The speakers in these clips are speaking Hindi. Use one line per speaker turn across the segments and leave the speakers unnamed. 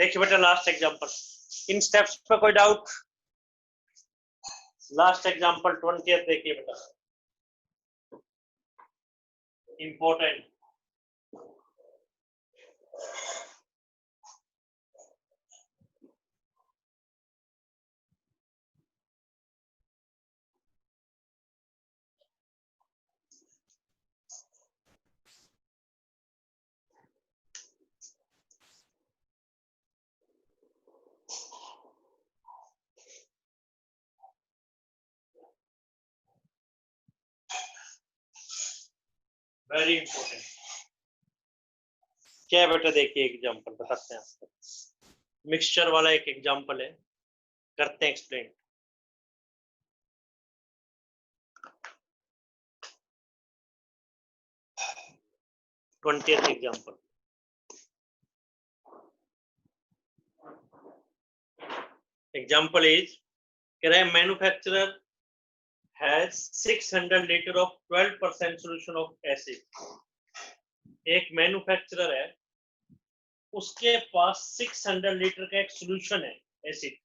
देखिए बेटा लास्ट एग्जांपल, इन स्टेप्स पे कोई डाउट? लास्ट एग्जांपल 20th देखिए बेटा, इंपॉर्टेंट। Very important. क्या बेटा देखिए एग्जांपल बताते हैं आपको, मिक्सचर वाला एक एग्जांपल है, करते हैं explain. Example, example is manufacturer has 600 liter of 12% solution of acid। एक मैन्युफैक्चरर है, उसके पास 600 लीटर का एक सोल्यूशन है acid,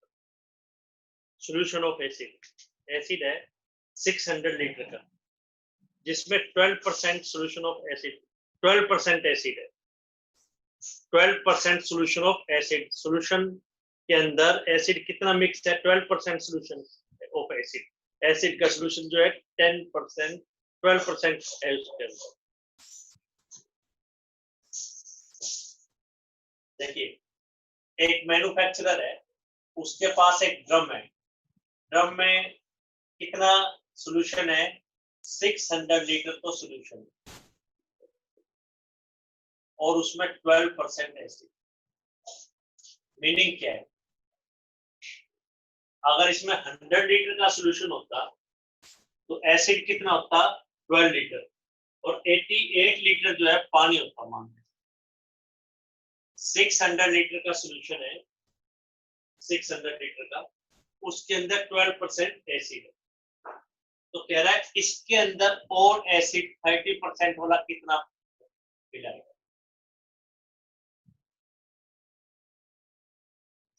solution of acid, acid है 600 लीटर का, जिसमें 12% सोल्यूशन ऑफ एसिड, 12% एसिड है, 12% सोल्यूशन ऑफ एसिड। सोल्यूशन के अंदर एसिड कितना मिक्स है? 12% सोल्यूशन ऑफ एसिड। एसिड का सोल्यूशन जो है 10%, 12% है उसके अंदर। देखिए एक मैन्युफैक्चरर है, उसके पास एक ड्रम है, ड्रम में कितना सोल्यूशन है? 600 लीटर तो सोल्यूशन है, और उसमें 12% एसिड। मीनिंग क्या है? अगर इसमें 100 लीटर का सोल्यूशन होता तो एसिड कितना होता? 12 लीटर, और 88 लीटर जो है पानी होता। मान 600 लीटर का सोल्यूशन है, 600 लीटर का, उसके अंदर 12% एसिड है, तो कह रहा है इसके अंदर और एसिड 30% वाला कितना मिलाएगा?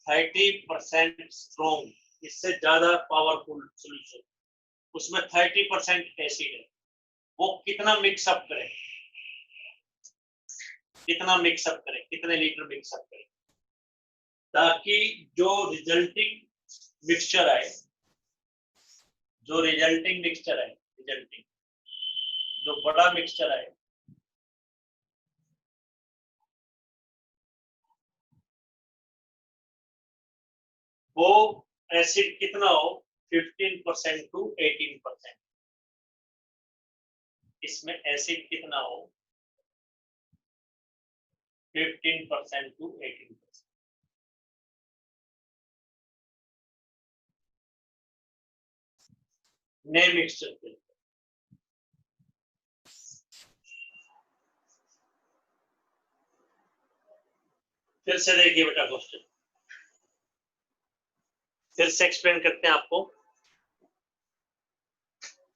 30% स्ट्रॉन्ग, इससे ज्यादा पावरफुल सोल्यूशन, उसमें 30% एसिड है, वो कितना मिक्सअप करे? कितना मिक्सअप करे? कितने लीटर मिक्सअप करे? ताकि जो रिजल्टिंग मिक्सचर आए, जो रिजल्टिंग मिक्सचर आए, रिजल्टिंग जो बड़ा मिक्सचर आए, वो एसिड कितना हो? 15% टू 18%। इसमें एसिड कितना हो? 15% टू 18%। नए मिक्सचर के फिर से देखिए बेटा क्वेश्चन, फिर से एक्सप्लेन करते हैं आपको।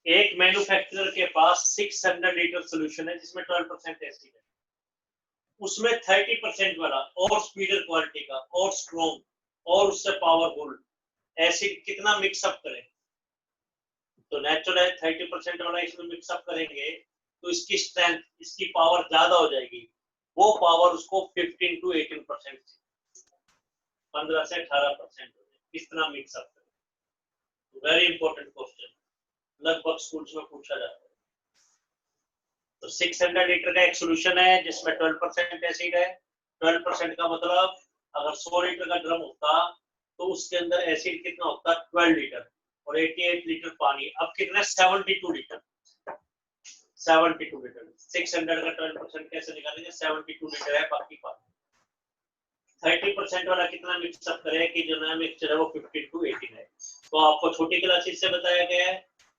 एक मैन्युफैक्चरर के पास 600 लीटर सोल्यूशन है जिसमें 12% एसिड है, उसमें 30% वाला और स्पीडर क्वालिटी का और स्ट्रॉन्ग और उससे पावरफुल एसिड कितना मिक्सअप करें? तो नेचुरल है 30% वाला इसमें मिक्सअप करेंगे तो इसकी स्ट्रेंथ, इसकी पावर ज्यादा हो जाएगी, वो पावर उसको 15 टू 18%, 15 से 18% हो जाएगी। कितना मिक्सअप करें? वेरी इंपॉर्टेंट क्वेश्चन, लगभग स्कूल्स में पूछा जाता है। तो 600 लीटर का एक सोल्यूशन है जिसमें 12% एसिड है। 12% का मतलब अगर 100 लीटर का ड्रम होता तो उसके अंदर एसिड कितना होता? 12 लीटर, और 88 लीटर पानी। अब कितने? 72 लीटर, 72 लीटर। 600 का 12% कैसे निकालेंगे? 72 लीटर है बाकी पानी। 30% वाला कितना मिक्सअप करे कि जो नया मिक्सचर है वो 15 टू 18 है। तो आपको छोटी क्लासेस से बताया गया है,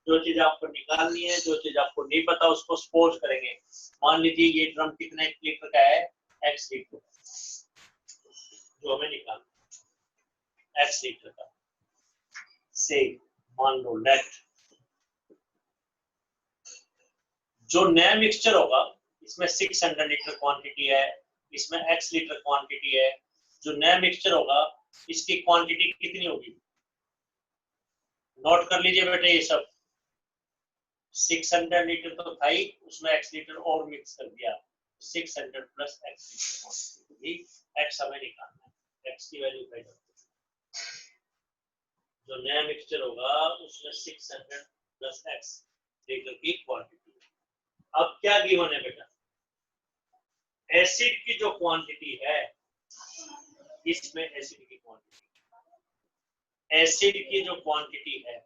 जो चीज आपको निकालनी है, जो चीज आपको नहीं पता उसको सपोज करेंगे। मान लीजिए ये ड्रम कितने लीटर का है? x लीटर, जो हमें निकालना x लीटर का, से मान लो लेट जो नया मिक्सचर होगा इसमें 600 लीटर क्वांटिटी है, इसमें x लीटर क्वांटिटी है, जो नया मिक्सचर होगा इसकी क्वांटिटी कितनी होगी, नोट कर लीजिए बेटे ये सब। 600 लीटर तो था ही, उसमें x लीटर और मिक्स कर दिया, 600 प्लस x लीटर, x हमें निकालना है, x की वैल्यू फाइंड आउट। जो नया मिक्सचर होगा उसमें 600 प्लस x लीटर की क्वांटिटी। अब क्या गिवन है बेटा, एसिड की जो क्वांटिटी है, इसमें एसिड की क्वांटिटी, एसिड की जो क्वांटिटी है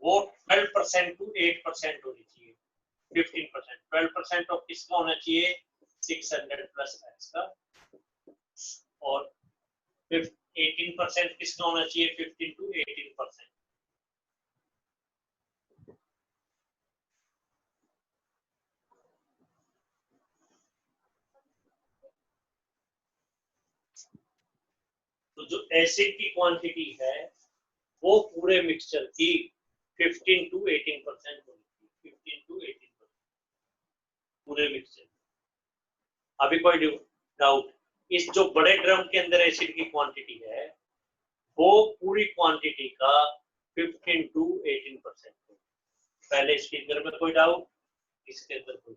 वो 12% टू 8% होनी चाहिए, 15%। 12% ऑफ किसका होना चाहिए, 600 प्लस एक्स का, और 18% किसका होना चाहिए, 15 टू 18%। तो जो एसिड की क्वांटिटी है वो पूरे मिक्सचर की 15 टू 18% होनी चाहिए, 15 टू 18% पूरे मिक्सचर। अभी कोई डाउट, इस जो बड़े ड्रम के अंदर एसिड की क्वांटिटी है वो पूरी क्वांटिटी का 15 टू 18%। पहले इसके अंदर में कोई डाउट, इसके अंदर कोई,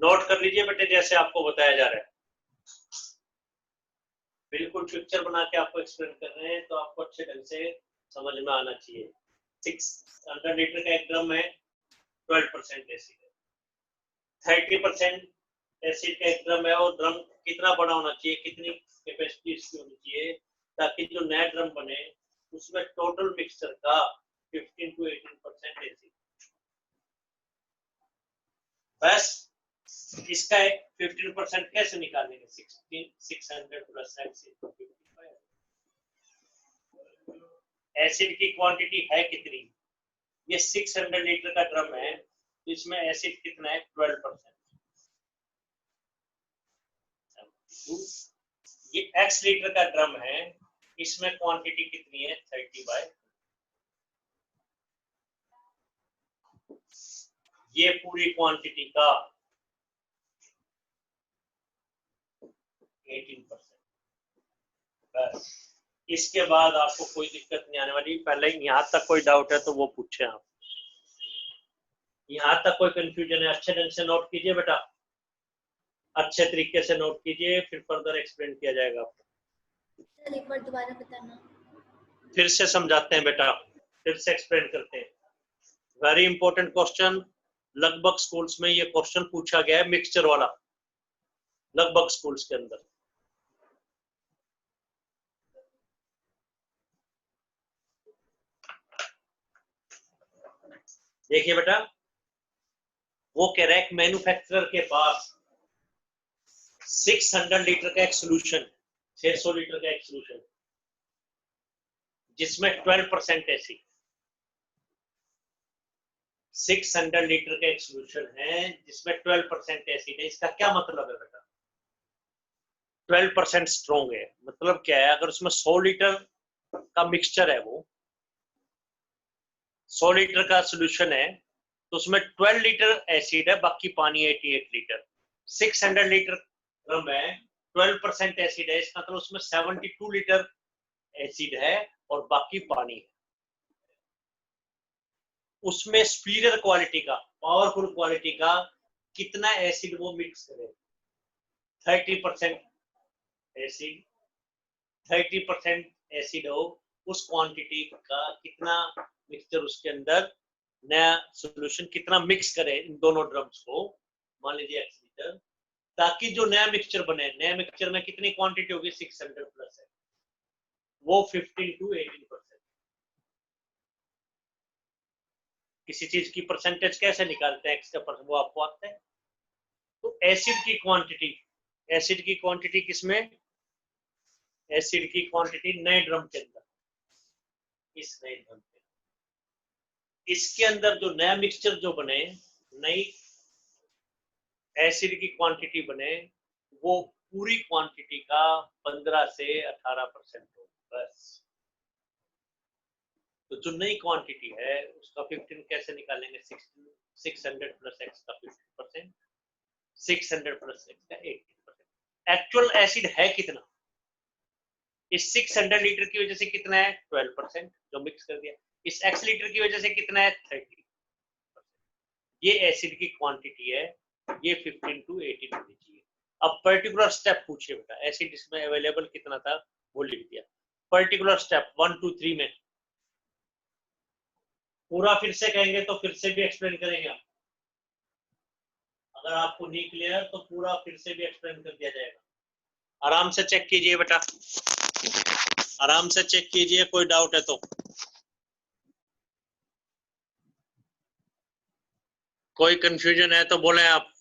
नोट कर लीजिए बेटे जैसे आपको बताया जा रहा है, बिल्कुल पिक्चर बना के आपको एक्सप्लेन कर रहे हैं तो आपको अच्छे ढंग से समझ में आना चाहिए। 600 लीटर का एक ड्रम है, 12% एसिड है, 30% एसिड का एक ड्रम है, और ड्रम कितना बड़ा होना चाहिए, कितनी कैपेसिटी इसकी होनी चाहिए, ताकि जो नया ड्रम बने उसमें टोटल मिक्सचर का 15 टू 18% एसिड। बस इसका एक 15% कैसे निकालेंगे, 600 प्लस एसिड की क्वांटिटी है कितनी, ये 600 लीटर का ड्रम है, तो इसमें एसिड कितना है, 12%। ये x लीटर का ड्रम है, इसमें क्वांटिटी कितनी है, 30/, ये पूरी क्वांटिटी का 18%। बस इसके बाद आपको कोई दिक्कत नहीं आने वाली। पहले यहां तक कोई डाउट है तो वो पूछे आप, यहां तक कोई कंफ्यूजन है अच्छे ढंग से नोट कीजिए बेटा, अच्छे तरीके से नोट कीजिए, फिर फर्दर एक्सप्लेन किया जाएगा आपको।
सर एक बार दोबारा बताना।
फिर से समझाते हैं बेटा, फिर से एक्सप्लेन करते हैं। वेरी इंपॉर्टेंट क्वेश्चन, लगभग स्कूल्स में ये क्वेश्चन पूछा गया है, मिक्सचर वाला, लगभग स्कूल्स के अंदर। देखिए बेटा, वो कह रहा है मैन्युफैक्चरर के पास 600 लीटर का एक सोल्यूशन, 600 लीटर का एक सोल्यूशन जिसमें 12% एसिड, 600 लीटर का एक सोल्यूशन है जिसमें 12% एसिड है। इसका क्या मतलब है बेटा, 12% स्ट्रॉन्ग है, मतलब क्या है, अगर उसमें 100 लीटर का मिक्सचर है, वो 100 लीटर का सोल्यूशन है, तो उसमें 12 लीटर एसिड है, बाकी पानी 88 लीटर। 600 लीटर ड्रम है, 12% एसिड है, इसका मतलब उसमें 72 लीटर एसिड है और बाकी पानी है। उसमें सुपीरियर क्वालिटी का, पावरफुल क्वालिटी का कितना एसिड वो मिक्स करे, 30% एसिड, 30% एसिड हो, उस क्वांटिटी का कितना मिक्सचर उसके अंदर, नया सॉल्यूशन कितना मिक्स करे इन दोनों ड्रम्स को, मान लीजिए x लीटर, ताकि जो नया मिक्सचर बने, नया मिक्सचर में कितनी क्वांटिटी होगी, 600 प्लस है, वो 15 टू 18%। किसी चीज की परसेंटेज कैसे निकालते हैं, एक्स का परसेंट, वो आपको आता है। तो एसिड की क्वांटिटी, एसिड की क्वांटिटी किसमें, एसिड की क्वांटिटी नए ड्रम के अंदर, इस नए ड्रम के, इसके अंदर जो नया मिक्सचर जो बने, नई एसिड की क्वांटिटी बने, वो पूरी क्वांटिटी का 15 से 18% हो, बस। तो जो नई क्वांटिटी है उसका 15 कैसे निकालेंगे, 600 प्लस एक्स का 15%, 600 प्लस 6 का 18%। एक्चुअल एसिड है कितना? इस 600 लीटर की वजह से कितना है? 12% जो मिक्स कर दिया। इस x लीटर की वजह से कितना है? 30%। ये एसिड की क्वांटिटी है, ये 15 to 18 होनी चाहिए। अब पर्टिकुलर स्टेप पूछिए बेटा, एसिड इसमें अवेलेबल कितना था वो लिख दिया। पर्टिकुलर स्टेप 1 2 3 में पूरा फिर से कहेंगे तो फिर से भी एक्सप्लेन करेंगे आप। अगर आपको नहीं क्लियर तो पूरा फिर से भी एक्सप्लेन कर दिया जाएगा। आराम से चेक कीजिए बेटा, आराम से चेक कीजिए, कोई डाउट है तो। कोई कंफ्यूजन है तो बोलें आप।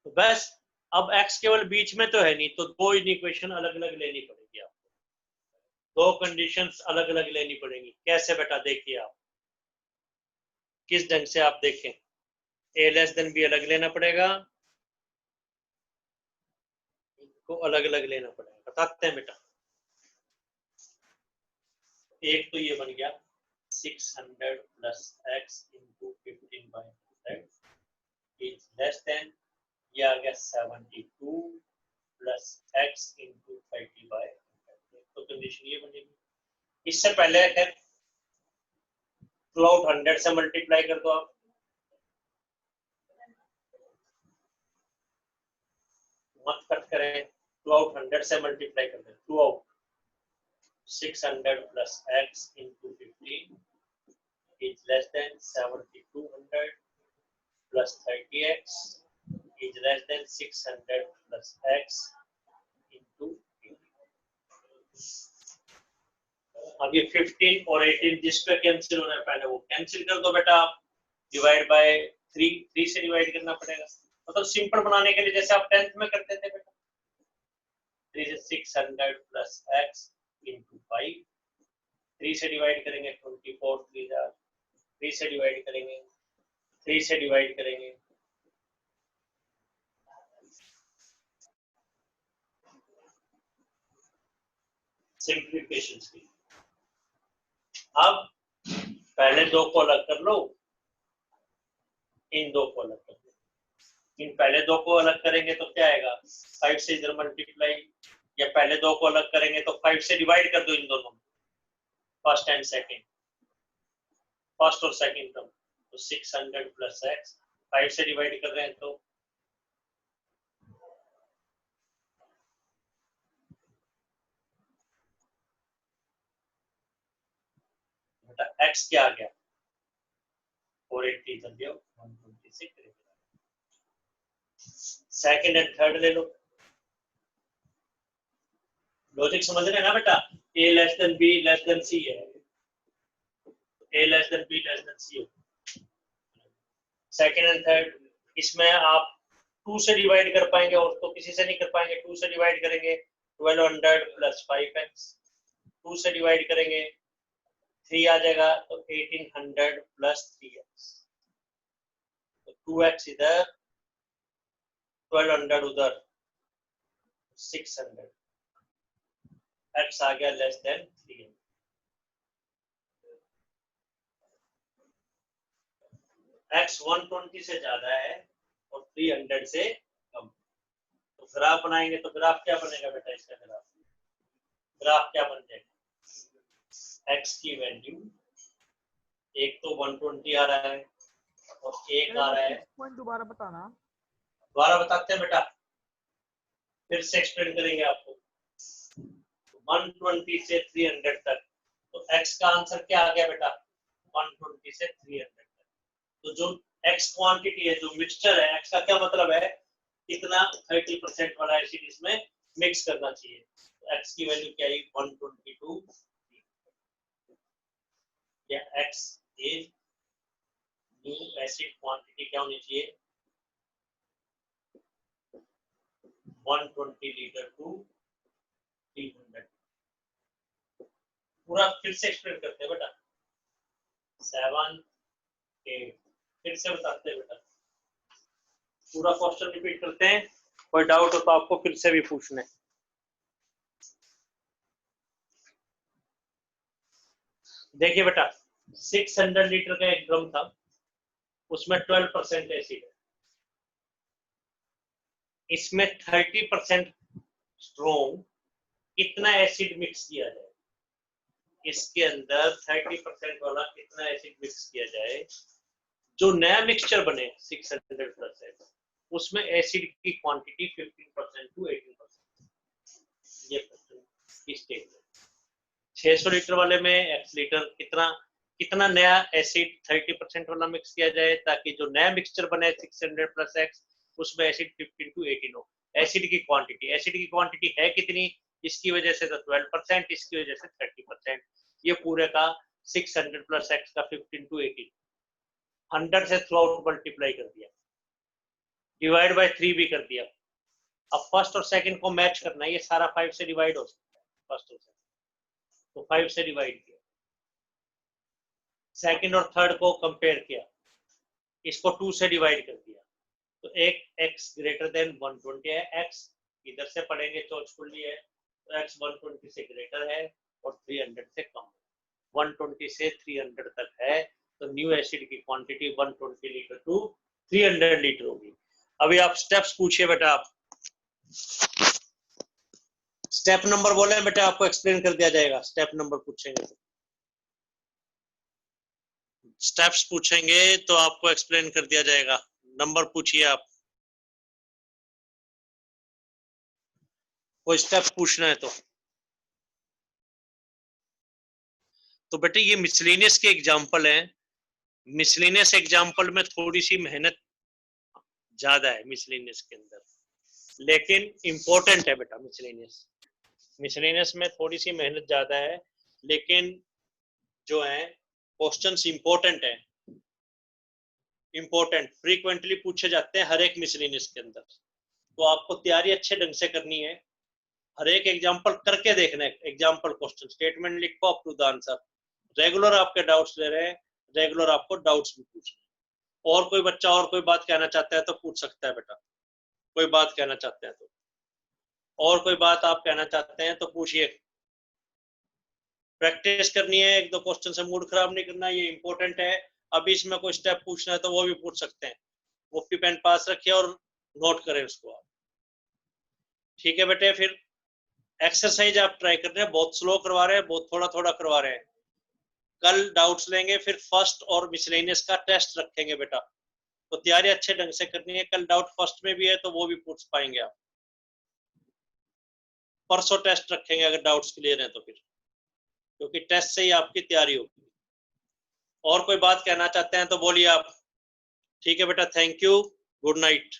तो बस अब x केवल बीच में तो है नहीं, तो दो इक्वेशन अलग अलग लेनी पड़ेगी आपको, दो कंडीशंस अलग अलग लेनी पड़ेगी। कैसे बेटा? देखिए आप किस ढंग से आप देखें, a लेस देन b अलग लेना पड़ेगा, इनको अलग अलग लेना पड़ेगा। बताते हैं बेटा। एक तो ये बन गया 600 plus x into 15/100 is less than, ये आ गया 72 प्लस x इंटू 30/100। तो कंडीशन ये बनेगी। इससे पहले थ्रू आउट 100 से मल्टीप्लाई कर दो आप, मत कट करें, थ्रू आउट 100 से मल्टीप्लाई कर दें। Through out 600 plus x into 15 is less than 7200 plus 30x is less than 600 plus x into 15। अब ये 15 और 18 जिस पे कैंसिल होना है पहले वो कैंसिल कर दो बेटा आप, डिवाइड बाय 3 से डिवाइड करना पड़ेगा। मतलब सिंपल बनाने के लिए जैसे आप 10th में करते थे बेटा, 3 से 600 प्लस x इंटू 5, 3 से डिवाइड करेंगे 24 3 से डिवाइड करेंगे, 3 से डिवाइड करेंगे, सिंप्लीफिकेशन की। अब पहले दो को अलग कर लो, इन दो को अलग कर लो। इन पहले दो को अलग करेंगे तो क्या आएगा? 5 से इधर मल्टीप्लाई, या पहले दो को अलग करेंगे तो 5 से डिवाइड कर दो इन दोनों, फर्स्ट एंड सेकंड, फर्स्ट और सेकंड टर्म। तो 600 प्लस x 5 से डिवाइड कर रहे हैं तो x क्या आ गया? 480 कर दिया, 126। सेकंड एंड थर्ड ले लो। लॉजिक समझ रहे हैं ना बेटा? a less than b less than c है, a less than b less than c। Second and third, इसमें आप 2 से डिवाइड कर पाएंगे और तो किसी से नहीं कर पाएंगे। 2 से डिवाइड करेंगे 1200 प्लस 5x, 2 से डिवाइड करेंगे 3 आ जाएगा, तो 1800 प्लस 3x, तो 2x इधर 1200 उधर 600, x आ गया लेस देन 300। x 120 से ज्यादा है और 300 से कम, तो ग्राफ बनाएंगे तो ग्राफ क्या बनेगा बेटा? इसका ग्राफ क्या बन जाएगा? x की वैल्यू एक तो 120 आ रहा है और एक आ रहा है,
पॉइंट दोबारा बताना।
दोबारा बताते हैं बेटा, फिर से एक्सप्लेन करेंगे आपको। 120 से 300 तक, तो x का आंसर क्या आ गया बेटा? 120 से 300 तक। तो जो x क्वांटिटी है, जो मिक्सचर है, x का क्या मतलब है? कितना 30% वाला एसिड इसमें मिक्स करना चाहिए। तो x की वैल्यू क्या है? 122। या x is new acid quantity क्या होनी चाहिए? 120 लीटर टू 300। पूरा फिर से एक्सप्लेन करते हैं बेटा, 7 8, फिर से बताते हैं बेटा, पूरा क्वेश्चन रिपीट करते हैं। कोई डाउट हो तो आपको फिर से भी पूछना है। देखिए बेटा 600 लीटर का एक ड्रम था, उसमें 12% एसिड है, इसमें 30% स्ट्रॉन्ग, कितना एसिड मिक्स किया जाए? इसके अंदर 30% वाला कितना एसिड मिक्स किया जाए जो नया मिक्सचर बने 600 प्लस है, उसमें एसिड की क्वांटिटी 15% टू 18%। ये क्वेश्चन इस स्टेज में 600 लीटर वाले में x लीटर कितना कितना नया एसिड 30% वाला मिक्स किया जाए ताकि जो नया मिक्सचर बने 600 प्लस x उसमें एसिड 15 टू 18 हो। एसिड की क्वांटिटी है कितनी? इसकी वजह से तो 12%, इसकी वजह से 30%। ये पूरे का 600 प्लस x का 15 टू 18 100 से थ्रू आउट मल्टीप्लाई कर दिया, डिवाइड बाय 3 भी कर दिया। अब फर्स्ट और सेकंड को मैच करना है, ये सारा 5 से डिवाइड हो सकता है, फर्स्ट और सेकंड तो 5 से डिवाइड किया, सेकंड और थर्ड को कंपेयर किया, इसको 2 से डिवाइड कर दिया, तो एक x ग्रेटर देन 120 है, x इधर से पढ़ेंगे चौचफुल्ली है तो x 120 से ग्रेटर है और 300 से कम है। 120 से 300 तक है तो न्यू एसिड की क्वांटिटी 120 लीटर टू 300 लीटर होगी। अभी आप स्टेप्स पूछिए बेटा, आप स्टेप नंबर बोले बेटा, आपको एक्सप्लेन कर दिया जाएगा। स्टेप नंबर पूछेंगे तो स्टेप्स पूछेंगे तो आपको एक्सप्लेन कर दिया जाएगा। नंबर पूछिए आप, कोई स्टेप पूछना है तो बेटे ये मिसलेनियस के एग्जांपल हैं। मिसलेनियस एग्जांपल में थोड़ी सी मेहनत ज्यादा है मिसलेनियस के अंदर, लेकिन इंपॉर्टेंट है बेटा। मिसलेनियस में थोड़ी सी मेहनत ज्यादा है, लेकिन जो है क्वेश्चंस इंपॉर्टेंट है, इंपॉर्टेंट फ्रीक्वेंटली पूछे जाते हैं हर एक मिसलेनियस के अंदर। तो आपको तैयारी अच्छे ढंग से करनी है, हर एक एग्जांपल करके देखना है। एग्जांपल क्वेश्चन स्टेटमेंट लिखो up to the answer. Regular आपके डाउट्स ले रहे हैं, रेगुलर आपको डाउट्स भी पूछना है। और कोई बच्चा और कोई बात कहना चाहता है तो पूछ सकता है बेटा, कोई बात कहना चाहते हैं तो, और कोई बात आप कहना चाहते हैं तो पूछिए। प्रैक्टिस करनी है, एक दो क्वेश्चन से मूड खराब नहीं करना, ये इंपॉर्टेंट है। अभी इसमें कोई स्टेप पूछना है तो वो भी पूछ सकते हैं। कॉपी पेन पास रखिए और नोट करें उसको आप, ठीक है बेटे। फिर एक्सरसाइज आप ट्राई कर रहे हैं, बहुत स्लो करवा रहे हैं, बहुत थोड़ा थोड़ा करवा रहे हैं। कल डाउट्स लेंगे, फिर फर्स्ट और मिसलेनियस का टेस्ट रखेंगे बेटा, तो तैयारी अच्छे ढंग से करनी है। कल डाउट फर्स्ट में भी है तो वो भी पूछ पाएंगे आप। परसों टेस्ट रखेंगे अगर डाउट्स क्लियर हैं तो, फिर क्योंकि टेस्ट से ही आपकी तैयारी होगी। और कोई बात कहना चाहते हैं तो बोलिए आप, ठीक है बेटा। Thank you, good night.